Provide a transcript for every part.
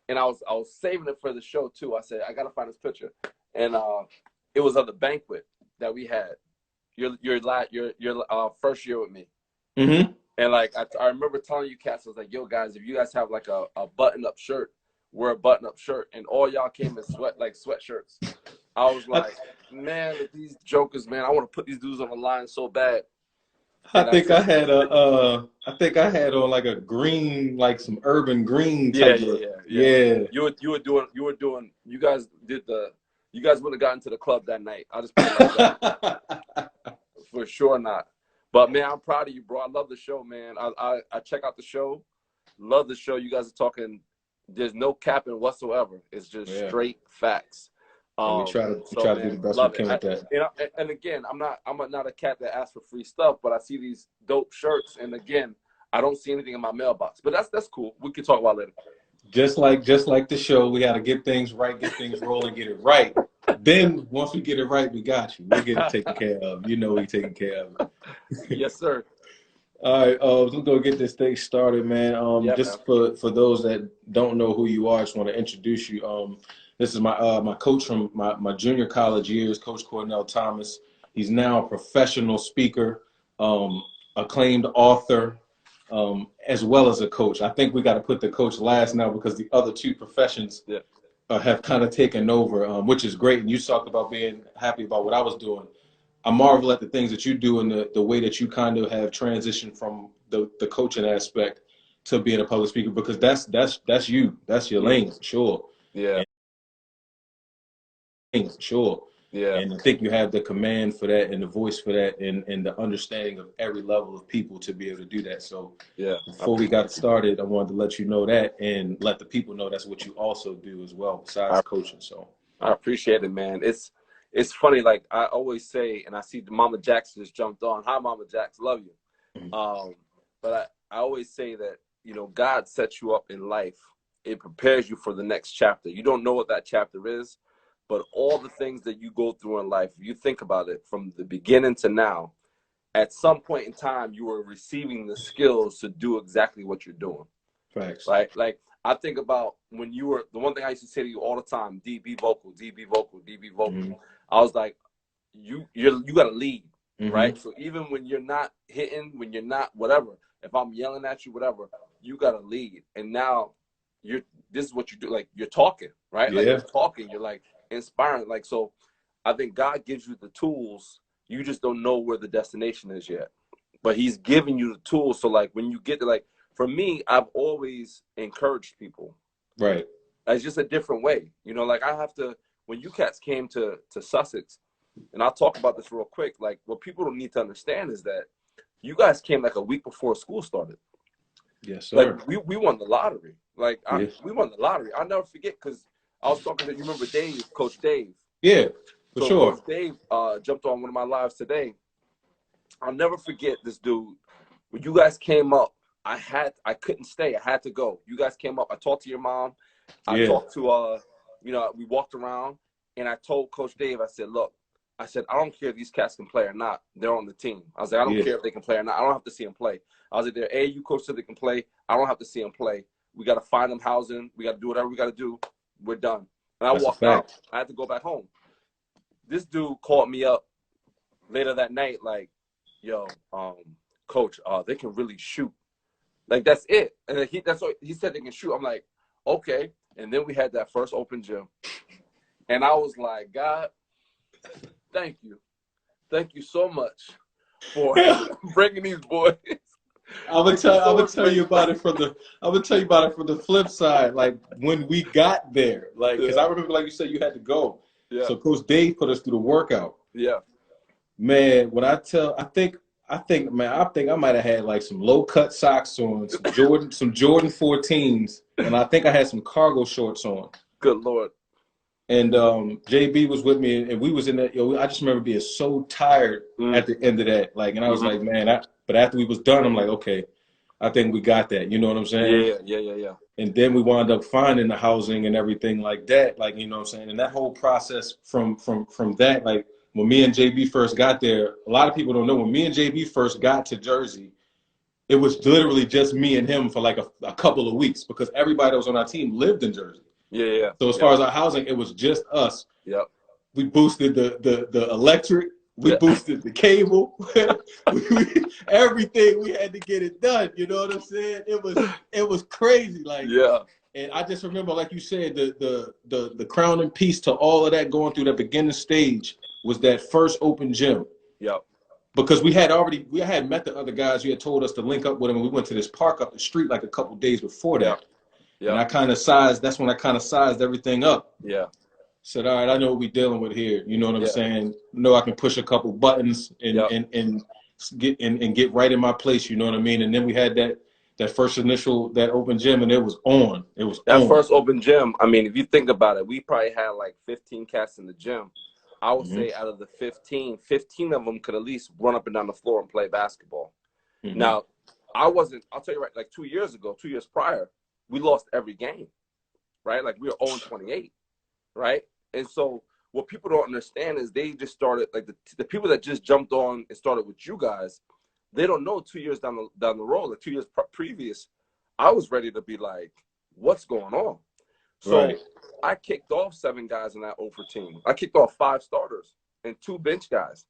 and I was saving it for the show too. I said I gotta find this picture, and it was of the banquet that we had. Your first year with me. Mm-hmm. And like I remember telling you cats, I was like, yo guys, if you guys have like a button up shirt, wear a button up shirt, and all y'all came in sweatshirts. I was I, like, man, these jokers, man, I want to put these dudes on the line so bad. I And I think said, I had I think I had on like a green, like some urban green yeah, type yeah, of, yeah, yeah. yeah. You guys you guys wouldn't have gotten to the club that night. I'll just put it like that. For sure not. But man, I'm proud of you, bro. I love the show, man. I check out the show. Love the show. You guys are talking. There's no capping whatsoever. It's just Yeah. straight facts. And we try to do Man, the best we love it. can with that. And again, I'm not a cat that asks for free stuff, but I see these dope shirts, and again, I don't see anything in my mailbox. But that's cool. We can talk about it later. Just like the show, we got to get things right, get things rolling, get it right. Then once we get it right, we got you. We'll get it taken care of. You know we taken care of it. Yes, sir. All right, let's go get this thing started, man. Yeah, man. Just for those that don't know who you are, I just want to introduce you. This is my coach from my junior college years, Coach Cornell Thomas. He's now a professional speaker, acclaimed author, as well as a coach. I think we got to put the coach last now because the other two professions have kind of taken over, which is great. And you talked about being happy about what I was doing. I marvel at the things that you do and the way that you kind of have transitioned from the coaching aspect to being a public speaker, because that's you. That's your lane, sure. Yeah. Sure. Yeah. And I think you have the command for that and the voice for that and the understanding of every level of people to be able to do that. So yeah. Before we got started, I wanted to let you know that and let the people know that's what you also do as well, besides coaching. So I appreciate it, man. It's funny, like I always say, and I see Mama Jackson just jumped on. Hi, Mama Jackson, love you. But I always say that, you know, God sets you up in life. It prepares you for the next chapter. You don't know what that chapter is, but all the things that you go through in life, if you think about it from the beginning to now, at some point in time, you are receiving the skills to do exactly what you're doing. Facts. Right? Like, I think about when you were, the one thing I used to say to you all the time, DB vocal, DB vocal, DB vocal. I was like, you got to lead, right? So even when you're not hitting, when you're not whatever, if I'm yelling at you, whatever, you got to lead. And now this is what you do. Like, you're talking, right? Yeah. Like, you're talking, you're like inspiring. Like, so I think God gives you the tools. You just don't know where the destination is yet, but he's giving you the tools. So like when you get to, like, for me, I've always encouraged people. Right. It's just a different way. You know, like I have to, when you cats came to Sussex, and I'll talk about this real quick, like what people don't need to understand is that you guys came like a week before school started. Yes, sir. Like we won the lottery. Like Yes. we won the lottery. I'll never forget, because I was talking to, you remember Dave, Coach Dave? Yeah, for So sure. Coach Dave jumped on one of my lives today. I'll never forget this dude. When you guys came up, I couldn't stay. I had to go. You guys came up. I talked to your mom. I talked to you know, we walked around, and I told Coach Dave, I said, look, I said, I don't care if these cats can play or not. They're on the team. I was like, I don't care if they can play or not. I don't have to see them play. I was like, they're AAU coach so they can play. I don't have to see them play. We got to find them housing. We got to do whatever we got to do. We're done. And I walked out. I had to go back home. This dude called me up later that night, like, yo, coach, they can really shoot. Like, that's it. And that's what he said, they can shoot. I'm like, okay. And then we had that first open gym. And I was like, God, thank you. Thank you so much for bringing these boys. I would tell you about it from the flip side. Like when we got there, like, because I remember, like you said, you had to go. Yeah. So Coach Dave put us through the workout. Yeah. Man, when I think I might have had like some low cut socks on, some Jordan 14s, and I think I had some cargo shorts on. Good Lord. And JB was with me, and we was in that. I just remember being so tired at the end of that. Like, and I was like, man, but after we was done, I'm like, okay, I think we got that. You know what I'm saying? Yeah. And then we wound up finding the housing and everything like that. Like, you know what I'm saying? And that whole process from that, like when me and JB first got there, a lot of people don't know, when me and JB first got to Jersey, it was literally just me and him for like a couple of weeks because everybody that was on our team lived in Jersey. Yeah, yeah. So as far as our housing, it was just us. Yep. We boosted the electric. We boosted the cable. Everything, we had to get it done. You know what I'm saying? It was crazy. Like, yeah. And I just remember, like you said, the crowning piece to all of that going through that beginning stage was that first open gym. Yep. Because we had met the other guys who had told us to link up with them, and we went to this park up the street like a couple days before that. Yeah. And that's when I kind of sized everything up. Yeah. Said, all right, I know what we're dealing with here. You know what I'm saying? Know I can push a couple buttons and get right in my place. You know what I mean? And then we had that first initial, that open gym, and it was on. It was that first open gym. I mean, if you think about it, we probably had like 15 cats in the gym. I would say out of the 15 of them could at least run up and down the floor and play basketball. Now, I'll tell you right, like 2 years prior, we lost every game, right? Like we were 0-28, right? And so what people don't understand is they just started, like the people that just jumped on and started with you guys, they don't know 2 years down the road, like 2 years previous, I was ready to be like, what's going on? So I kicked off 7 guys in that 0 for team. I kicked off 5 starters and 2 bench guys.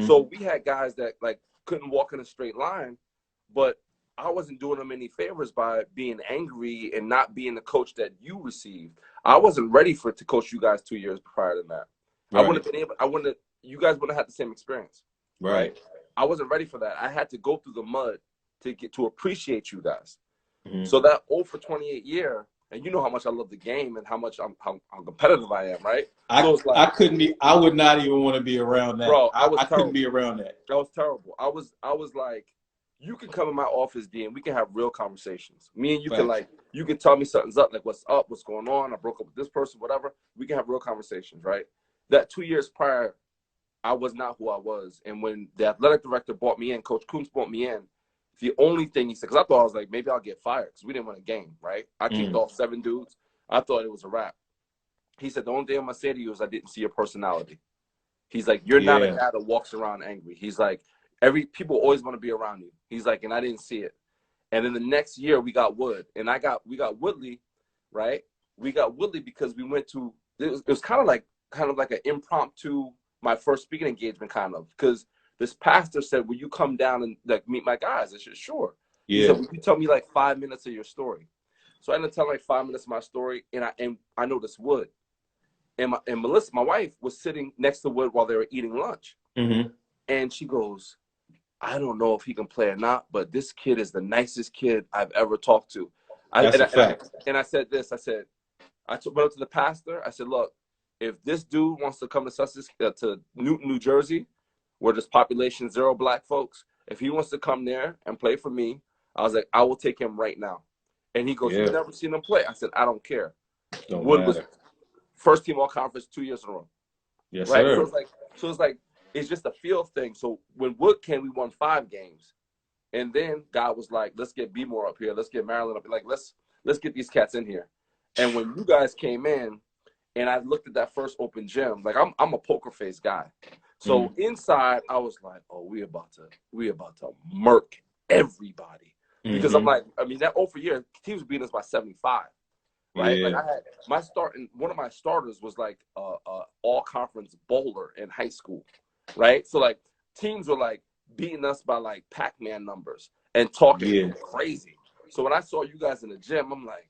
So we had guys that like couldn't walk in a straight line, but I wasn't doing them any favors by being angry and not being the coach that you received. I wasn't ready to coach you guys 2 years prior to that. I wouldn't have been able. You guys wouldn't have had the same experience. Right. I wasn't ready for that. I had to go through the mud to get to appreciate you guys. So that 0 for 28 year, and you know how much I love the game and how much how competitive I am, right? So I would not even want to be around that. Bro, I couldn't be around that. That was terrible. I was like, you can come in my office, D, and we can have real conversations. Me and you can you can tell me something's up, like what's up, what's going on. I broke up with this person, whatever. We can have real conversations, right? That 2 years prior, I was not who I was. And when the athletic director brought me in, Coach Coombs brought me in, the only thing he said, because I thought I was like, maybe I'll get fired because we didn't win a game, right? I kicked off 7 dudes. I thought it was a wrap. He said, the only thing I'm going to say to you is I didn't see your personality. He's like, you're not a guy that walks around angry. He's like, people always want to be around you. He's like, and I didn't see it. And then the next year we got Wood, and we got Woodley, right? We got Woodley because we went to, it was kind of like an impromptu, my first speaking engagement kind of, because this pastor said, will you come down and like meet my guys? I said, sure. He said, will you tell me like 5 minutes of your story? So I ended up telling like 5 minutes of my story, and I noticed Wood. And Melissa, my wife, was sitting next to Wood while they were eating lunch. And she goes, I don't know if he can play or not, but this kid is the nicest kid I've ever talked to. That's a fact. And I said this, went up to the pastor. I said, look, if this dude wants to come to Sussex, to Newton, New Jersey, where there's population 0 black folks, if he wants to come there and play for me, I was like, I will take him right now. And he goes, you've never seen him play? I said, I don't care. Wood was first team all conference 2 years in a row. Yes, right? sir. So it's like, it's just a feel thing. So when Wood came, we won 5 games. And then God was like, let's get B-More up here. Let's get Maryland up here. Like, let's get these cats in here. And when you guys came in and I looked at that first open gym, like I'm a poker face guy. So inside I was like, oh, we about to murk everybody. Because I'm like, I mean, that 0 for year, teams beating us by 75. Right? Like I had one of my starters was like a all conference bowler in high school. Right? So like teams were like beating us by like Pac-Man numbers and talking crazy. So when I saw you guys in the gym, I'm like,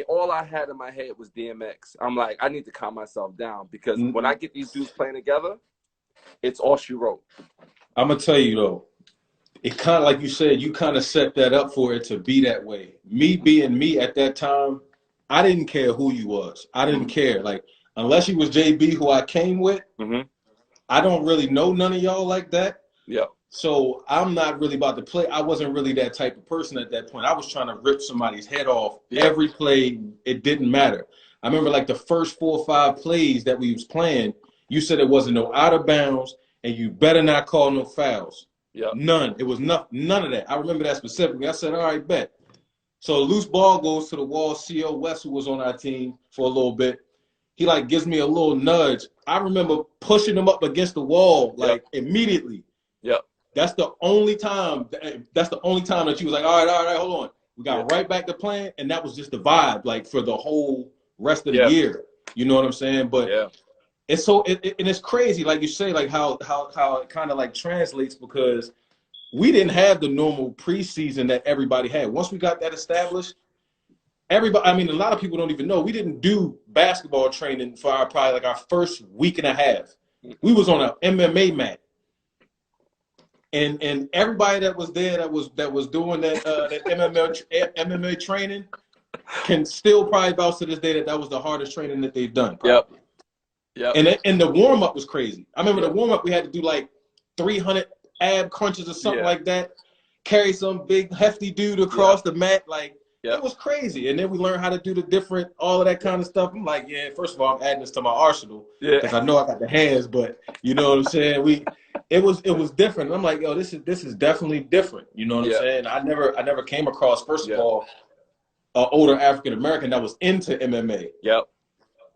all I had in my head was DMX. I'm like, I need to calm myself down because when I get these dudes playing together, it's all she wrote. I'm gonna tell you though, it kind of like you said, you kind of set that up for it to be that way. Me being me at that time, I didn't care who you was. I didn't care. Like, unless you was JB, who I came with, I don't really know none of y'all like that. Yeah. So I'm not really about to play. I wasn't really that type of person at that point. I was trying to rip somebody's head off every play. It didn't matter. I remember like the first 4 or 5 plays that we was playing, you said it wasn't no out of bounds and you better not call no fouls. Yeah. None. It was none of that. I remember that specifically. I said, all right, bet. So a loose ball goes to the wall. C.O. West, who was on our team for a little bit, he like gives me a little nudge. I remember pushing him up against the wall like immediately. Yeah. That's the only time. That's the only time that you was like, all right, hold on. We got right back to playing, and that was just the vibe, like for the whole rest of the year. You know what I'm saying? But it's so and it's crazy, like you say, like how it kind of like translates, because we didn't have the normal preseason that everybody had. Once we got that established, everybody. I mean, a lot of people don't even know we didn't do basketball training for probably our first week and a half. We was on an MMA mat. And everybody that was there that was doing that MMA training can still probably vouch to this day that was the hardest training that they've done. Probably. Yep. And the warm up was crazy. I remember the warm up, we had to do like 300 ab crunches or something like that. Carry some big hefty dude across the mat, like it was crazy. And then we learned how to do the different, all of that kind of stuff. I'm like, first of all, I'm adding this to my arsenal because I know I got the hands, but you know what I'm saying? It was different. I'm like, yo, this is definitely different. You know what I'm saying? I never came across, first of all, an older African American that was into MMA. Yep.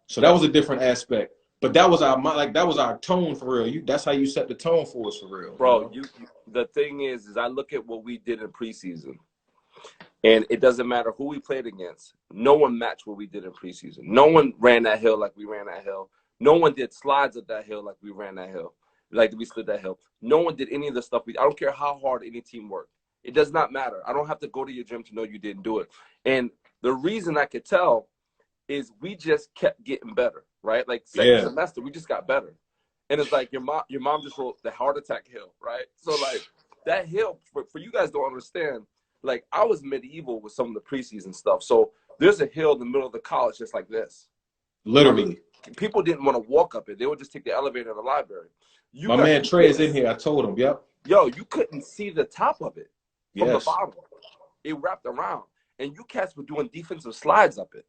So that was a different aspect. But that was our tone for real. That's how you set the tone for us for real. Bro, the thing is I look at what we did in preseason. And it doesn't matter who we played against. No one matched what we did in preseason. No one ran that hill like we ran that hill. No one did slides up that hill like we ran that hill. Like we slid that hill. No one did any of the stuff. I don't care how hard any team worked. It does not matter. I don't have to go to your gym to know you didn't do it. And the reason I could tell is we just kept getting better, right? Like second semester, we just got better. And it's like your mom just wrote the heart attack hill, right? So like that hill, for you guys don't understand, like I was medieval with some of the preseason stuff. So there's a hill in the middle of the college just like this. Literally. I mean, people didn't want to walk up it. They would just take the elevator to the library. My man Trey is in here. I told him, Yo, you couldn't see the top of it from the bottom. It wrapped around. And you cats were doing defensive slides up it.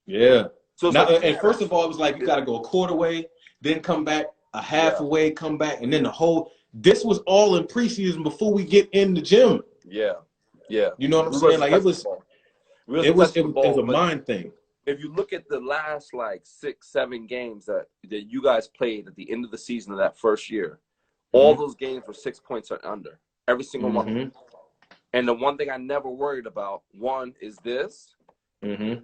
Yeah. So and first of all, it was like you got to go a quarter way, then come back a half away, come back, and then the whole. This was all in preseason before we get in the gym. Yeah. Yeah. You know what I'm saying? Like it was a mind thing. If you look at the last like 6-7 games that you guys played at the end of the season of that first year, all those games were 6 points or under. Every single one of them. And the one thing I never worried about, one, is this, and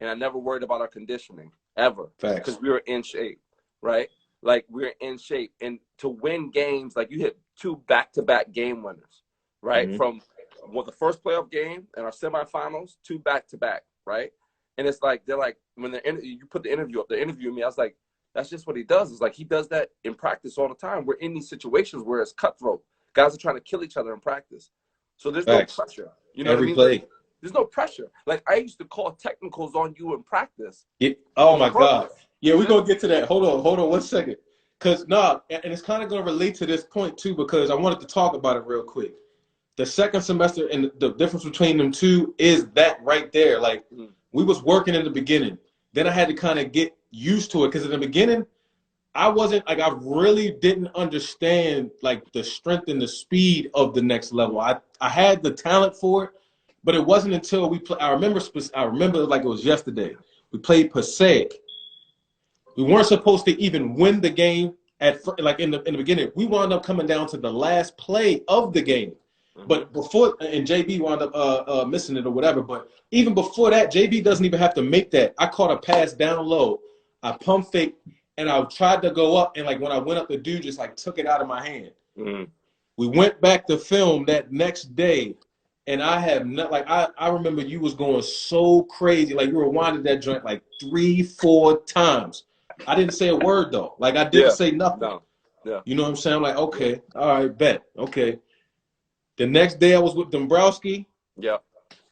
I never worried about our conditioning, ever. Because we were in shape, right? Like, we were in shape. And to win games, like, you hit 2 back-to-back game winners, right? From the first playoff game and our semifinals, 2 back-to-back, right? And it's like, they're like, when you put the interview up, they're interviewing me, I was like, that's just what he does. It's like, he does that in practice all the time. We're in these situations where it's cutthroat. Guys are trying to kill each other in practice. So there's no pressure. You know Every what I mean? play. There's no pressure. Like, I used to call technicals on you in practice. Oh, my God. Yeah, we're going to get to that. Hold on 1 second. Because, and it's kind of going to relate to this point, too, because I wanted to talk about it real quick. The second semester and the difference between them two is that right there. Like, we was working in the beginning. Then I had to kind of get used to it because in the beginning, I really didn't understand, like, the strength and the speed of the next level. I had the talent for it, but it wasn't until we played. I remember like it was yesterday. We played Passaic. We weren't supposed to even win the game in the beginning. We wound up coming down to the last play of the game. But before, and JB wound up missing it or whatever. But even before that, JB doesn't even have to make that. I caught a pass down low. I pump fake, and I tried to go up. And, like, when I went up, the dude just, like, took it out of my hand. We went back to film that next day, and I have not, like, I remember you was going so crazy. Like, you rewinded that joint, like, 3-4 times. I didn't say a word, though. Like, I didn't say nothing. No. Yeah. You know what I'm saying? I'm like, okay, all right, bet. Okay. The next day I was with Dombrowski. Yeah.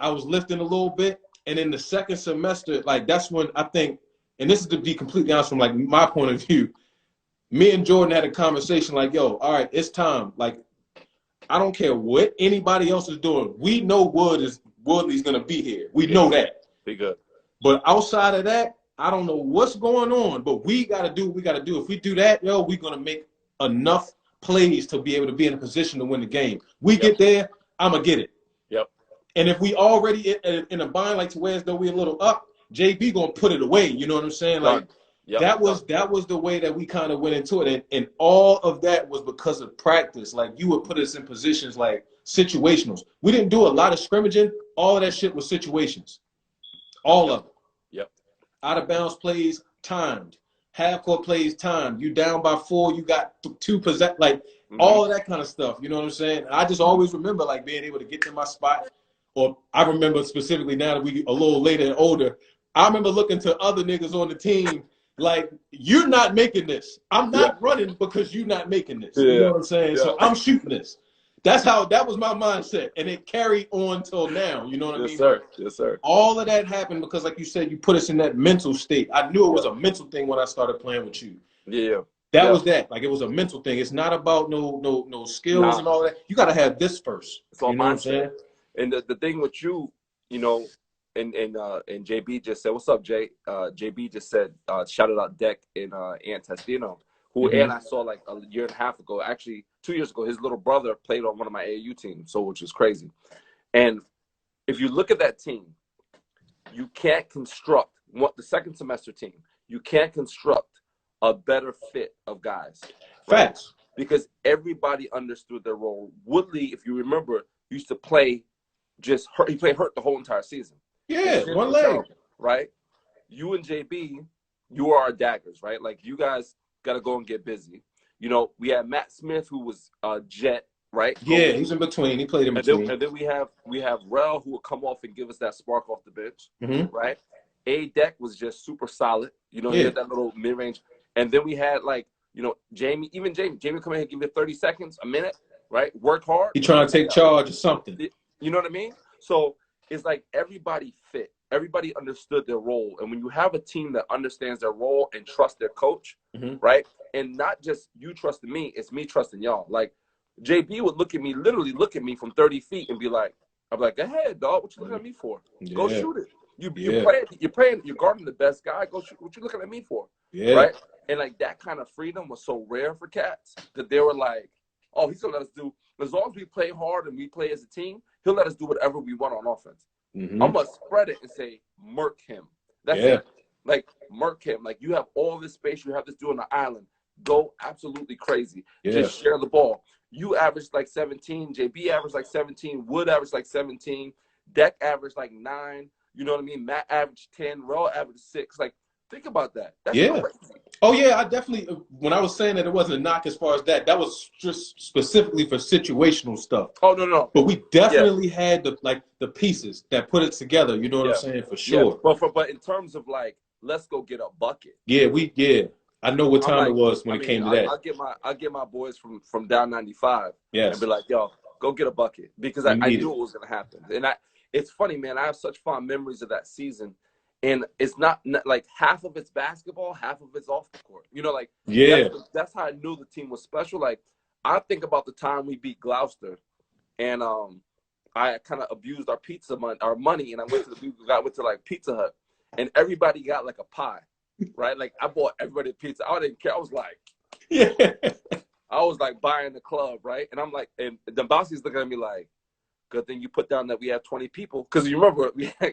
I was lifting a little bit. And in the second semester, like, that's when I think, and this is to be completely honest from, like, my point of view, me and Jordan had a conversation like, yo, all right, it's time. Like, I don't care what anybody else is doing. We know Woodley's going to be here. We know that. Be good. But outside of that, I don't know what's going on, but we got to do what we got to do. If we do that, yo, we're going to make enough plays to be able to be in a position to win the game. We get there, I'm going to get it. Yep. And if we already in a bind, like to where as though we're a little up, JB going to put it away. You know what I'm saying? Like, Yep. That was the way that we kind of went into it, and all of that was because of practice. Like you would put us in positions like situationals. We didn't do a lot of scrimmaging. All of that shit was situations. All of it. Yep. Out of bounds plays timed. Half court plays timed. You down by 4, you got 2 possess, like all of that kind of stuff. You know what I'm saying? And I just always remember like being able to get to my spot. Or I remember specifically now that we a little later and older, I remember looking to other niggas on the team like, you're not making this. I'm not running because you're not making this. You know what I'm saying? So I'm shooting this. That was my mindset. And it carried on till now. You know what I mean? Yes, sir. Yes, sir. All of that happened because, like you said, you put us in that mental state. I knew it was a mental thing when I started playing with you. Yeah. That was that. Like, it was a mental thing. It's not about no skills and all that. You got to have this first. It's all you know what I'm saying? And the thing with you, you know, and JB just said, what's up, Jay? JB just said, shouted out Deck and Ant Testino, who and I saw like a year and a half ago, actually 2 years ago, his little brother played on one of my AAU teams, so which is crazy. And if you look at that team, you can't construct the second semester team. You can't construct a better fit of guys. Right? Facts. Because everybody understood their role. Woodley, if you remember, used to play just hurt. He played hurt the whole entire season. Yeah, one leg. Right? You and JB, you are our daggers, right? Like, you guys got to go and get busy. You know, we had Matt Smith, who was Jet, right? Yeah, he's in between. He played in between. And then we have Rel, who will come off and give us that spark off the bench, right? A-Deck was just super solid. You know, he had that little mid-range. And then we had, like, you know, Jamie come in and give me 30 seconds, a minute, right? Work hard. He trying to take charge or something. You know what I mean? So it's like everybody fit. Everybody understood their role. And when you have a team that understands their role and trusts their coach, right? And not just you trusting me, it's me trusting y'all. Like, JB would literally look at me from 30 feet and be like, I'm like, go ahead, dog. What you looking at me for? Go shoot it. You're guarding the best guy. Go shoot. What you looking at me for? Right? And like that kind of freedom was so rare for cats that they were like, oh, he's gonna let us do, as long as we play hard and we play as a team, he'll let us do whatever we want on offense. I'm gonna spread it and say, murk him. That's it. Like, murk him. Like, you have all this space, you have this dude on the island. Go absolutely crazy. Just share the ball. You averaged like 17, JB averaged like 17, Wood averaged like 17, Deck averaged like 9. You know what I mean? Matt averaged 10, Rel averaged 6. Like, think about that. That's crazy. Oh, yeah, I definitely, when I was saying that it wasn't a knock as far as that was just specifically for situational stuff. Oh, no. But we definitely had the pieces that put it together, you know what I'm saying, for sure. But in terms of, like, let's go get a bucket. I know what time it was when it came to that. I'll get my boys from down 95 and be like, yo, go get a bucket. Because I knew it was going to happen. And it's funny, man. I have such fond memories of that season. And it's not like half of it's basketball, half of it's off the court. You know, like, that's how I knew the team was special. Like, I think about the time we beat Gloucester, and I kind of abused our money, and I went to like Pizza Hut, and everybody got like a pie, right? Like, I bought everybody a pizza. I didn't care. I was like, I was like buying the club, right? And I'm like, and the bosses looking at me like, good thing you put down that we have 20 people, because you remember we had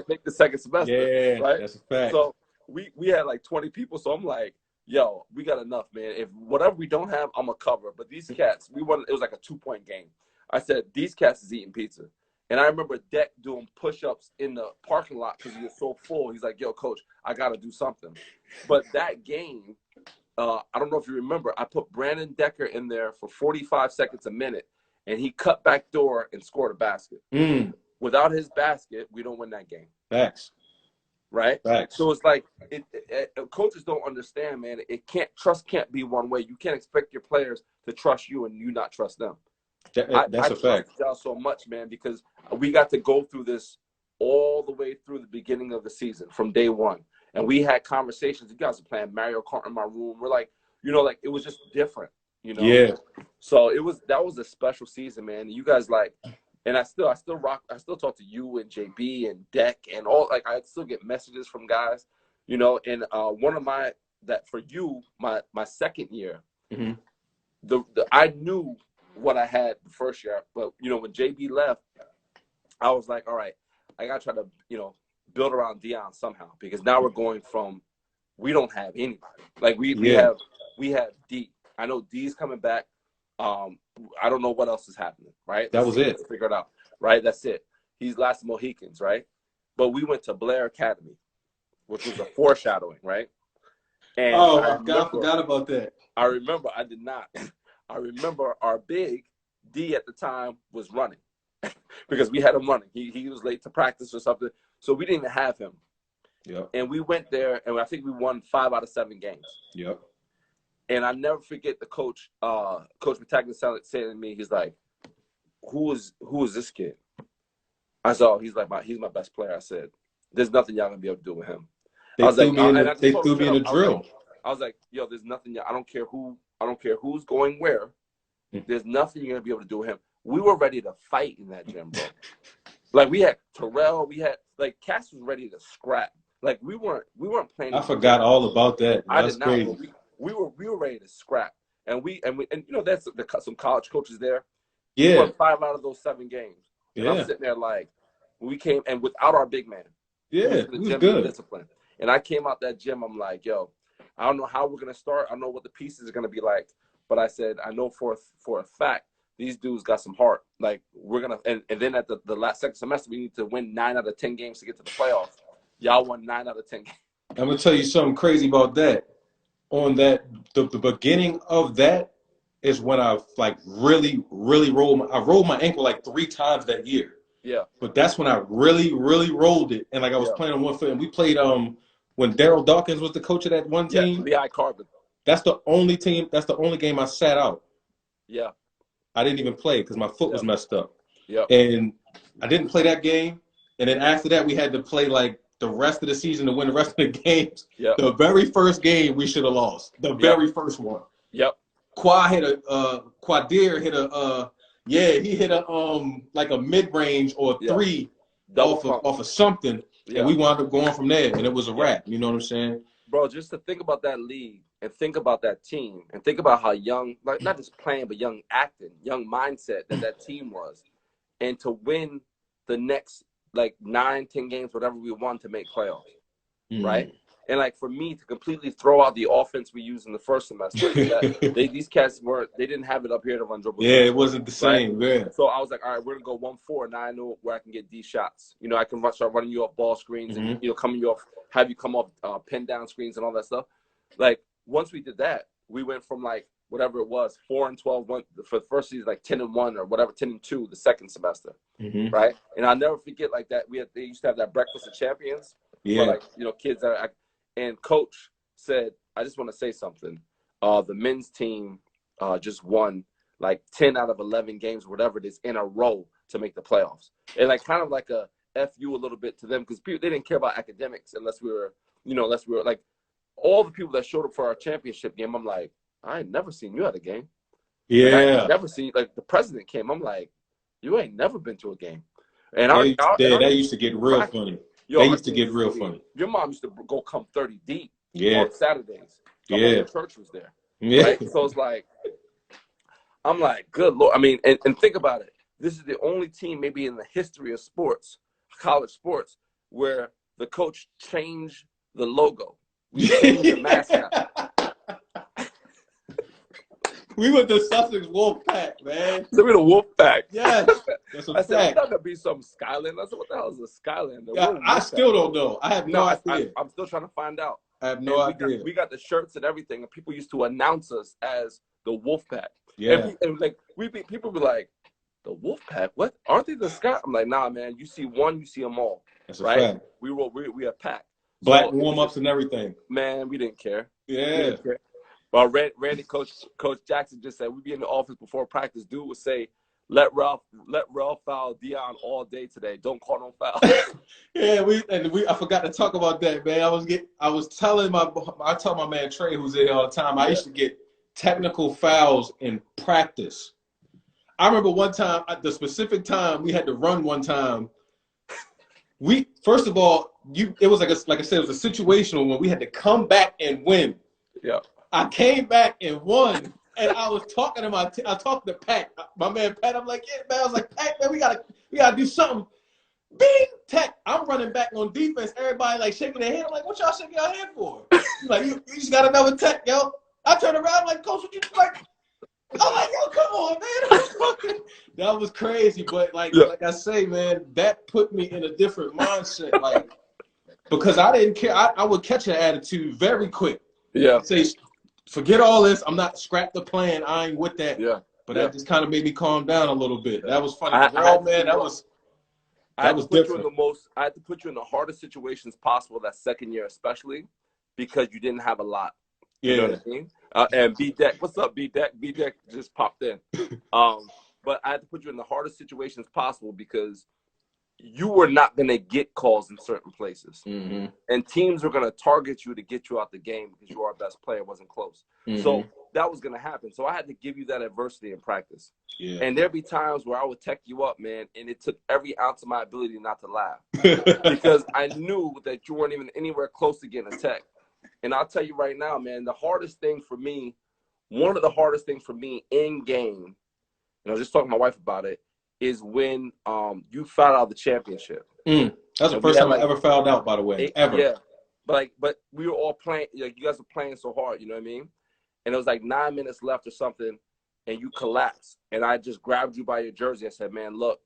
make the second semester, right? That's a fact. So we had like 20 people. So I'm like, yo, we got enough, man. If whatever we don't have, I'm gonna cover. But these cats, it was like a 2-point game. I said, these cats is eating pizza. And I remember Deck doing push-ups in the parking lot because he was so full. He's like, yo, coach, I gotta do something. But that game, I don't know if you remember, I put Brandon Decker in there for 45 seconds a minute. And he cut back door and scored a basket. Without his basket, we don't win that game. Facts. Right? Facts. So it's like, coaches don't understand, man. Trust can't be one way. You can't expect your players to trust you and you not trust them. That's a fact. I trust y'all so much, man, because we got to go through this all the way through the beginning of the season from day one. And we had conversations. You guys are playing Mario Kart in my room. We're like, you know, like, it was just different. You know, so that was a special season, man. You guys and I still talk to you and JB and Deck and all. Like, I still get messages from guys, you know. And one of my second year, I knew what I had the first year, but you know, when JB left, I was like, all right, I gotta try to, you know, build around Dion somehow, because now we're going from we don't have anybody. Like we have D. I know D's coming back. I don't know what else is happening, right? That was it. Let's figure it out, right? That's it. He's last Mohicans, right? But we went to Blair Academy, which was a foreshadowing, right? And I forgot about that. I remember I did not. I remember our big D at the time was running because we had him running. He was late to practice or something, so we didn't even have him. Yep. And we went there, and I think we won 5 out of 7 games. Yep. And I never forget the coach, Coach Pataglia saying to me, he's like, who is this kid? I said, oh, he's my best player. I said, there's nothing y'all gonna be able to do with him. They threw me in a drill. I was like, yo, there's nothing. I don't care who's going where. There's nothing you're gonna be able to do with him. We were ready to fight in that gym, bro. Like we had Terrell, Cass was ready to scrap. Like we weren't playing. I forgot all about that. That's crazy. We were ready to scrap, and that's some college coaches there. Yeah. We won 5 out of those 7 games. And I'm sitting there like, we came and without our big man. Yeah, it was good. Discipline. And I came out that gym. I'm like, yo, I don't know how we're gonna start. I don't know what the pieces are gonna be like, but I said I know for a fact these dudes got some heart. Like we're gonna and then at the last second semester we need to win 9 out of 10 games to get to the playoffs. Y'all won 9 out of 10 games. I'm gonna tell you something crazy about that. On that, the beginning of that is when I like really rolled. I rolled my ankle like 3 times that year. Yeah. But that's when I really rolled it, and like I was playing on one foot. And we played when Daryl Dawkins was the coach of that one team. Yeah, Lehigh Carbon. That's the only team. That's the only game I sat out. Yeah. I didn't even play because my foot was messed up. Yeah. And I didn't play that game. And then after that, we had to play like the rest of the season to win the rest of the games. Yep. The very first game we should have lost. The very first one. Yep. Quadir hit a he hit a like a mid-range or a 3 off of something. Yeah. And we wound up going from there, and it was a wrap. You know what I'm saying? Bro, just to think about that league and think about that team and think about how young, like not just playing, but young acting, young mindset that team was. And to win the next like 9, 10 games, whatever we won to make playoffs, right? And like for me to completely throw out the offense we used in the first semester, these cats they didn't have it up here to run dribbles. Yeah, it wasn't the same. Right? Yeah. So I was like, all right, we're gonna go 1-4, and now I know where I can get these shots. You know, I can start running you off ball screens and coming you off, have you come off pin down screens and all that stuff. Like once we did that, we went from like whatever it was, 4-12 for the first season, like 10-1 or whatever, 10-2 the second semester, right? And I'll never forget like that. They used to have that breakfast of champions. Yeah. For like kids that. And coach said, I just want to say something. The men's team just won like 10 out of 11 games, whatever it is, in a row to make the playoffs. And like kind of like a FU a little bit to them because they didn't care about academics unless we were like all the people that showed up for our championship game. I'm like, I ain't never seen you at a game. Yeah. Like, I ain't never seen, like the president came. I'm like, you ain't never been to a game. And that used to get real funny. They used to get real funny. Your mom used to go come 30 deep on Saturdays. The whole church was there. Yeah. Right? So it's like, I'm like, good Lord. I mean, and think about it. This is the only team maybe in the history of sports, college sports, where the coach changed the logo. We changed the mascot. We were the Sussex Wolfpack, man. So we're the Wolfpack. Yes. That's a I said, fact. it's not going to be some Skyland. I said, what the hell is a Skyland? Yeah, I still don't know. I have no idea. I'm still trying to find out. I have no idea. We got the shirts and everything, and people used to announce us as the Wolfpack. Yeah. And people be like, the Wolfpack? What? Aren't they the Sky? I'm like, nah, man. You see one, you see them all. That's a right? fact. We a pack. Black warm-ups and everything. Man, we didn't care. Yeah. Well, Randy, Coach Jackson just said we'd be in the office before practice. Dude would say, let Ralph foul Dion all day today. Don't call no foul. Yeah, I forgot to talk about that, man. I tell my man Trey, who's in here all the time, I used to get technical fouls in practice. I remember one time, at the specific time we had to run one time. First of all, it was like I said, it was a situational one. We had to come back and win. Yeah. I came back and won, and I was talking to I talked to Pat, my man Pat. I'm like, yeah, man. I was like, Pat, man, we gotta do something. Bing, Tech. I'm running back on defense. Everybody like shaking their head. I'm like, what y'all shaking your head for? He's like, you just got another Tech, yo. I turn around, I'm like, Coach, what you like? I'm like, yo, come on, man. That was crazy. But like I say, man, that put me in a different mindset. Like, because I didn't care. I would catch an attitude very quick. Yeah. Say, forget all this. I'm not scrap the plan. I ain't with that. Yeah. But that just kind of made me calm down a little bit. That was funny. I had to put you in the hardest situations possible that second year, especially because you didn't have a lot. You know what I mean? And B-Deck, what's up, B-Deck? B-Deck just popped in. But I had to put you in the hardest situations possible because you were not going to get calls in certain places. Mm-hmm. And teams were going to target you to get you out the game because you are our best player. It wasn't close. Mm-hmm. So that was going to happen. So I had to give you that adversity in practice. Yeah. And there'd be times where I would tech you up, man, and it took every ounce of my ability not to laugh because I knew that you weren't even anywhere close to getting a tech. And I'll tell you right now, man, one of the hardest things for me in game, and I was just talking to my wife about it, is when you fouled out the championship. That's the first time I ever fouled out, by the way, ever. Yeah, but we were all playing, like you guys were playing so hard, you know what I mean? And it was like 9 minutes left or something, and you collapsed. And I just grabbed you by your jersey. I said, man, look,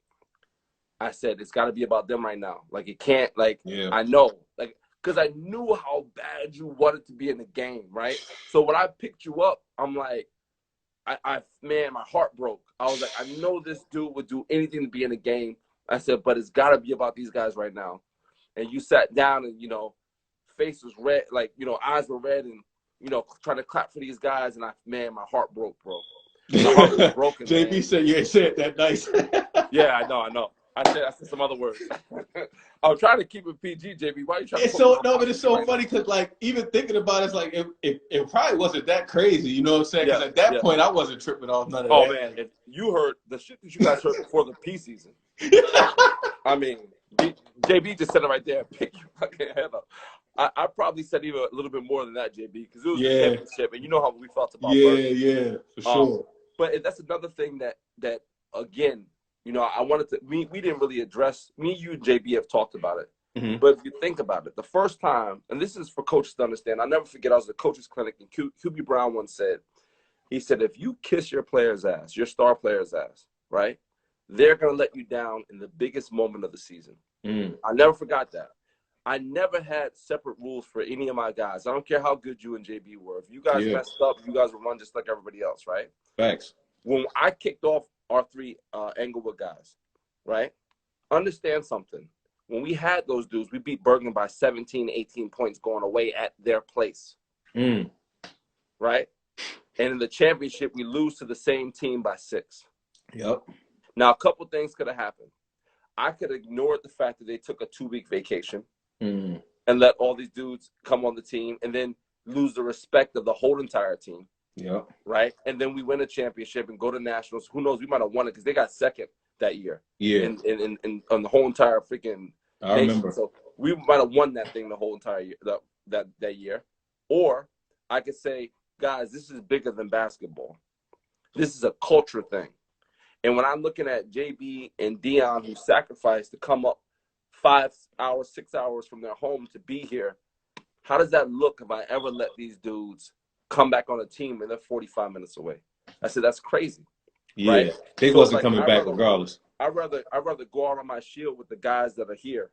I said, it's got to be about them right now. Like, it can't, like, I know, like, because I knew how bad you wanted to be in the game, right? So when I picked you up, I'm like, man, my heart broke. I was like, I know this dude would do anything to be in the game. I said, but it's got to be about these guys right now. And you sat down and, you know, face was red, like, you know, eyes were red and, you know, trying to clap for these guys. And my heart broke, bro. My heart was broken, JB man. said you ain't said that nice. Yeah, I know. I said some other words. I was trying to keep it PG, JB. Why are you trying to but it's so funny because, like, even thinking about it, it's like it probably wasn't that crazy. You know what I'm saying? Because at that point, I wasn't tripping off none of that. Oh, man. If you heard the shit that you guys heard before the P season, I mean, JB just said it right there. Pick your fucking head up. I probably said even a little bit more than that, JB, because it was the championship, and you know how we felt about Berkeley. Yeah, for sure. But that's another thing that again, you know, I wanted to. We didn't really address. Me, you, and JB have talked about it. Mm-hmm. But if you think about it, the first time, and this is for coaches to understand, I'll never forget. I was at a coach's clinic, and QB Brown once said, he said, if you kiss your player's ass, your star player's ass, right, they're gonna let you down in the biggest moment of the season. I never forgot that. I never had separate rules for any of my guys. I don't care how good you and JB were. If you guys messed up, you guys would run just like everybody else, right? Facts. When I kicked off our three Englewood guys, right? Understand something. When we had those dudes, we beat Bergen by 17, 18 points going away at their place, right? And in the championship, we lose to the same team by 6. Yep. Now, a couple things could have happened. I could have ignored the fact that they took a 2-week vacation and let all these dudes come on the team and then lose the respect of the whole entire team. Yeah. Right. And then we win a championship and go to nationals. Who knows? We might have won it because they got second that year. Yeah. In on the whole entire freaking I remember. So we might have won that thing the whole entire year, that year. Or I could say, guys, this is bigger than basketball. This is a culture thing. And when I'm looking at JB and Dion, who sacrificed to come up 5 hours, 6 hours from their home to be here, how does that look if I ever let these dudes come back on a team and they're 45 minutes away? I said, that's crazy. Yeah, right? they wasn't like, coming back regardless. I'd rather go out on my shield with the guys that are here,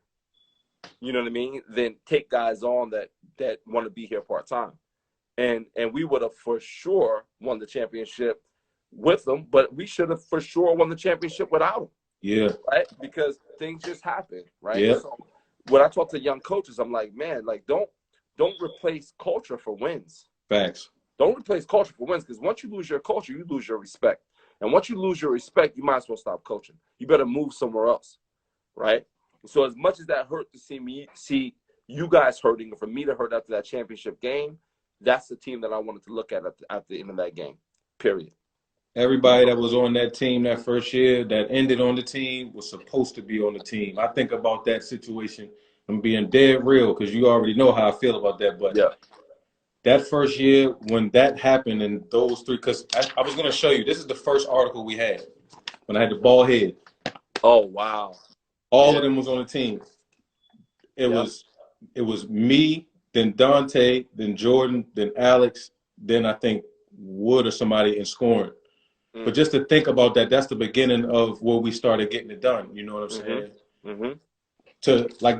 you know what I mean, than take guys on that want to be here part-time. And we would have for sure won the championship with them, but we should have for sure won the championship without them. Yeah. Right? Because things just happen, right? Yeah. So when I talk to young coaches, I'm like, man, like don't replace culture for wins. Facts. Don't replace culture for wins, because once you lose your culture, you lose your respect. And once you lose your respect, you might as well stop coaching. You better move somewhere else, right? So as much as that hurt to see you guys hurting, or for me to hurt after that championship game, that's the team that I wanted to look at the end of that game, period. Everybody that was on that team that first year that ended on the team was supposed to be on the team. I think about that situation and being dead real, because you already know how I feel about that. But yeah. That first year when that happened and those three, because I was going to show you, this is the first article we had when I had the bald head. Oh, wow. All of them was on the team. It was me, then Dante, then Jordan, then Alex, then I think Wood or somebody in scoring. But just to think about that, that's the beginning of where we started getting it done. You know what I'm saying?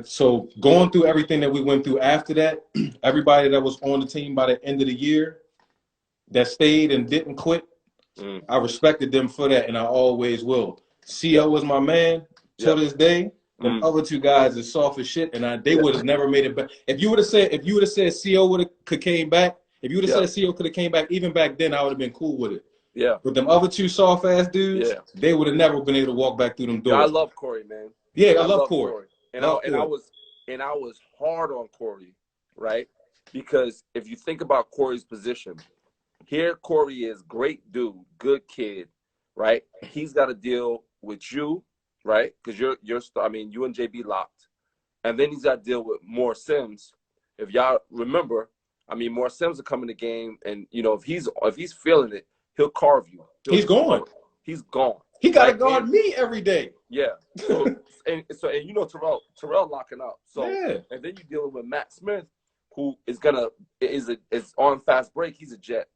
So going through everything that we went through after that, everybody that was on the team by the end of the year that stayed and didn't quit, I respected them for that, and I always will. CO was my man till this day. Them other two guys is soft as shit, and they would have never made it back. If you would have said CO could came back, if you would have said CO could have came back, even back then I would have been cool with it. Yeah. But them other two soft ass dudes, they would have never been able to walk back through them doors. Yeah, I love Corey, man. Yeah, I love Corey. And I was hard on Corey, right? Because if you think about Corey's position, here Corey is great dude, good kid, right? He's got to deal with you, right? Because you and JB locked, and then he's got to deal with Moore Sims. If y'all remember, Moore Sims will come in the game, and if he's feeling it, he'll carve you. He's gone. He's gone. He got to guard me every day. Yeah. So Terrell locking up. So and then you're dealing with Matt Smith, who is on fast break. He's a jet.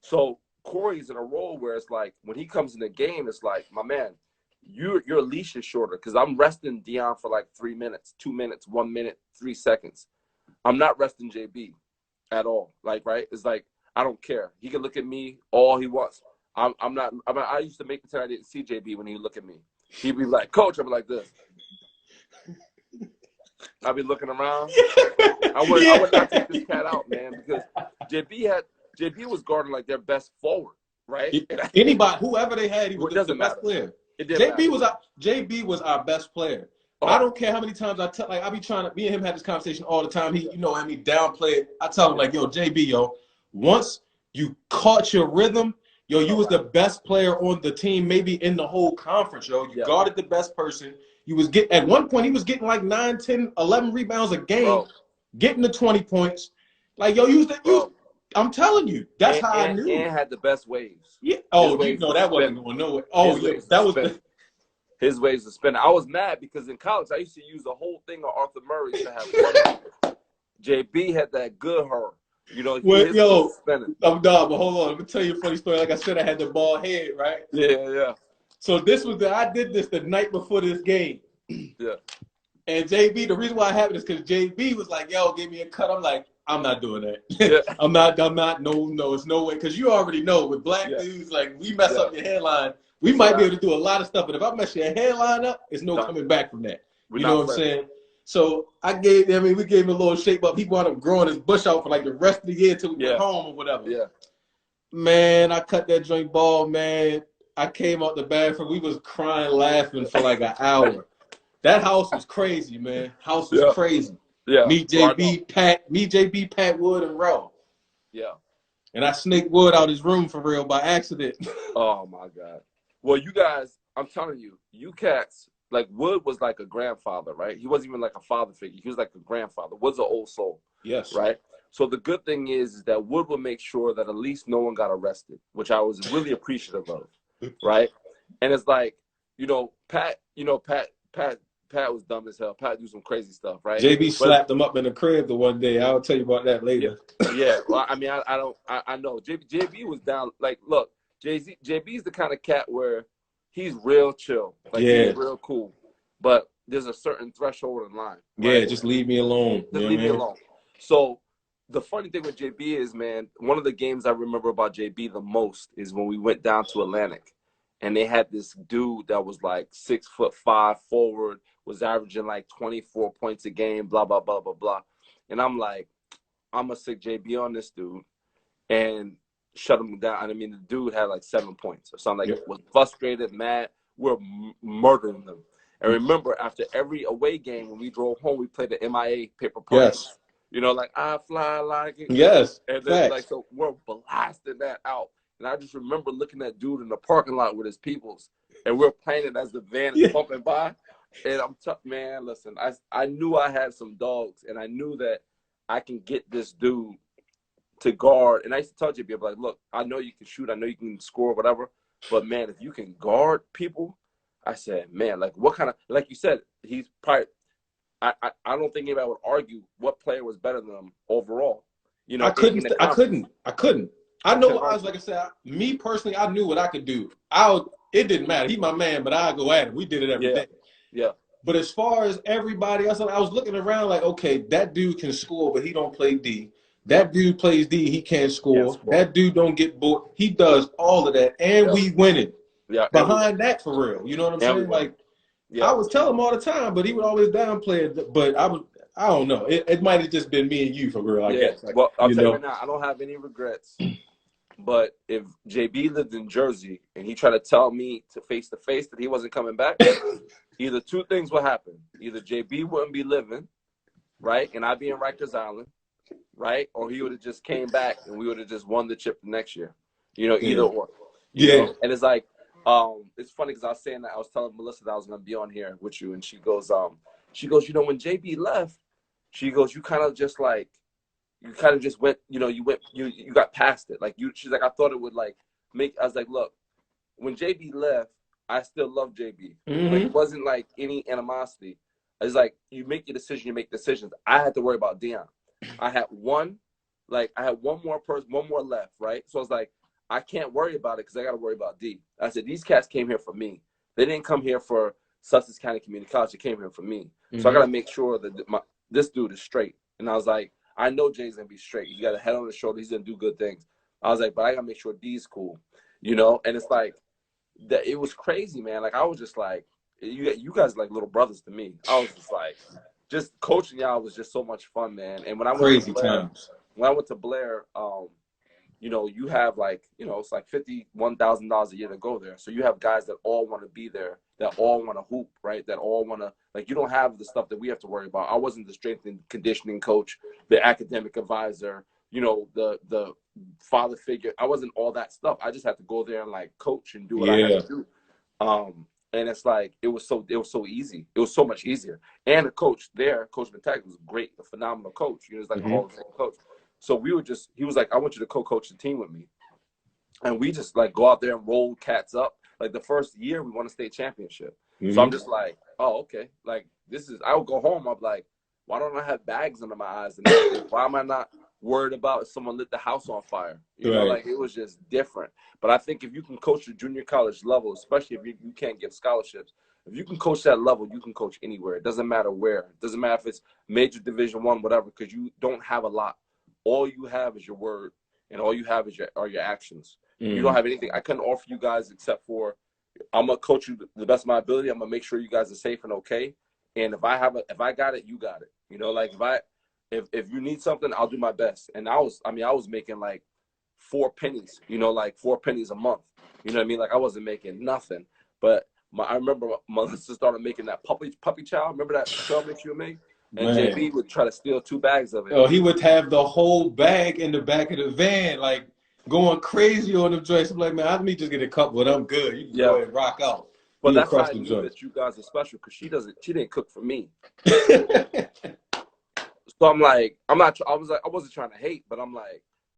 So Corey's in a role where it's like when he comes in the game, it's like, my man, your leash is shorter because I'm resting Dion for like 3 minutes, 2 minutes, 1 minute, 3 seconds. I'm not resting JB at all. Right? It's like I don't care. He can look at me all he wants. I'm not. I used to make pretend I didn't see JB when he would look at me. He'd be like, "Coach," I'd be like this. I'd be looking around. I would not take this cat out, man, because JB was guarding like their best forward, right? Anybody, whoever they had, he was the best player. JB was our best player. Oh. I don't care how many times I be trying to. Me and him had this conversation all the time. He downplay it. I tell him like, "Yo, JB, once you caught your rhythm." You was the best player on the team, maybe in the whole conference, You guarded the best person. At one point, he was getting like 9, 10, 11 rebounds a game, getting to 20 points. Like, I'm telling you, that's how I knew. And had the best waves. Yeah. Oh, that wasn't going nowhere. Oh, that was his waves of spinning. I was mad because in college, I used to use the whole thing of Arthur Murray to have one. JB had that good her. But hold on. Let me tell you a funny story. Like I said, I had the bald head, right? Yeah. So I did this the night before this game. Yeah. And JB, the reason why I happened is because JB was like, "Yo, give me a cut." I'm like, "I'm not doing that. Yeah. I'm not. No, it's no way." Because you already know with black dudes, like we mess up your hairline, we might be able to do a lot of stuff. But if I mess your hairline up, it's no coming back from that. You know what I'm saying? So we gave him a little shape up. He wound up growing his bush out for like the rest of the year until we went home or whatever. Yeah. Man, I cut that joint ball, man. I came out the bathroom. We was crying, laughing for like an hour. That house was crazy, man. House was crazy. Yeah. Me, JB, Pat, Wood, and Rowe. Yeah. And I snaked Wood out his room for real by accident. Oh my God. Well, you guys, I'm telling you, you cats. Like Wood was like a grandfather, right? He wasn't even like a father figure. He was like a grandfather. Wood's an old soul. Yes. Right? So the good thing is that Wood would make sure that at least no one got arrested, which I was really appreciative of. Right? And it's like, Pat was dumb as hell. Pat do some crazy stuff, right? JB slapped him up in the crib the one day. I'll tell you about that later. Yeah. Well, I know. JB was down. Like, look, JB's the kind of cat where he's real chill. Like, he's real cool. But there's a certain threshold in line. Right? Yeah, just leave me alone. Just leave me alone. So the funny thing with JB is, man, one of the games I remember about JB the most is when we went down to Atlantic. And they had this dude that was like 6'5" forward, was averaging like 24 points a game, blah, blah, blah, blah, blah. And I'm like, I'm going to stick JB on this dude and shut him down. The dude had like 7 points or something. Like, was frustrated, mad. We're murdering them. And remember, after every away game, when we drove home, we played the MIA paper plane. Yes. Like, I fly like it. Yes. And then, so we're blasting that out. And I just remember looking at dude in the parking lot with his peoples, and we're playing it as the van is pumping by. And man, listen, I knew I had some dogs, and I knew that I can get this dude to guard. And I used to tell JB, like, look, I know you can shoot, I know you can score, whatever. But man, if you can guard people, I said, man, like what kind of, like you said, he's probably, I don't think anybody would argue what player was better than him overall. You know, I couldn't. I know. I was like I said. Me personally, I knew what I could do. It didn't matter. He's my man, but I go at him. We did it every day. Yeah. But as far as everybody else, I was looking around like, okay, that dude can score, but he don't play D. That dude plays D. He can't score. That dude don't get bored. He does all of that, and we winning. Yeah. Behind that, for real. You know what I'm saying? Like, I was telling him all the time, but he would always downplay it. But I don't know. It might have just been me and you for real, I guess. Like, well, I'll tell you right now, I don't have any regrets. But if JB lived in Jersey and he tried to tell me to face that he wasn't coming back, either two things would happen. Either JB wouldn't be living, right, and I'd be in Rikers Island, right, or he would have just came back and we would have just won the chip the next year. You know, either or. You know? And it's like, it's funny because I was saying that I was telling Melissa that I was going to be on here with you, and she goes, you know, when JB left, she goes, you kind of just like, you kind of just went, you know, you got past it. Like she's like, I thought it would like I was like, look, when JB left, I still love JB. Like it wasn't like any animosity. It's like, you make your decision, you make decisions. I had to worry about Dion. I had one more left, right? So I was like, I can't worry about it because I got to worry about D. I said, these cats came here for me. They didn't come here for Sussex County Community College. They came here for me. So I got to make sure that this dude is straight. And I was like, I know Jay's going to be straight. He got a head on his shoulder. He's going to do good things. I was like, but I got to make sure D's cool, you know? And it's like, it was crazy, man. Like, I was just like, you guys are like little brothers to me. I was just like, just coaching y'all was just so much fun, man. And when I went to Blair, you know, you have like, you know, it's like $51,000 a year to go there. So you have guys that all want to be there, that all want to hoop, right? That all want to, like, you don't have the stuff that we have to worry about. I wasn't the strength and conditioning coach, the academic advisor, you know, the father figure. I wasn't all that stuff. I just had to go there and like coach and do what I had to do. And it's like, it was so easy. It was so much easier. And the coach there, Coach Mattek, was great, a phenomenal coach. You know, it's like a Hall of Fame coach. So he was like, I want you to co-coach the team with me. And we just like go out there and roll cats up. Like the first year we won a state championship. So I'm just like, oh, okay. Like I would go home. I'm like, why don't I have bags under my eyes? And why am I not worried about if someone lit the house on fire? You know, like it was just different. But I think if you can coach the junior college level, especially if you can't give scholarships, if you can coach that level, you can coach anywhere. It doesn't matter where. It doesn't matter if it's major Division I, whatever, because you don't have a lot. All you have is your word, and all you have is your actions. You don't have anything. I couldn't offer you guys except for, I'm gonna coach you the best of my ability. I'm gonna make sure you guys are safe and okay. And if I got it, you got it. You know, like if you need something, I'll do my best. And I was making like 4 pennies. You know, like 4 pennies a month. You know what I mean? Like I wasn't making nothing. But I remember Melissa started making that puppy chow. Remember that trail mix you made? And JB would try to steal 2 bags of it. Oh, he would have the whole bag in the back of the van, like going crazy on them joints. I'm like, man, let me just get a couple and I'm good. You can go and rock out. But that's how I knew that you guys are special, because she didn't cook for me. So I'm like, I wasn't trying to hate, but I'm like,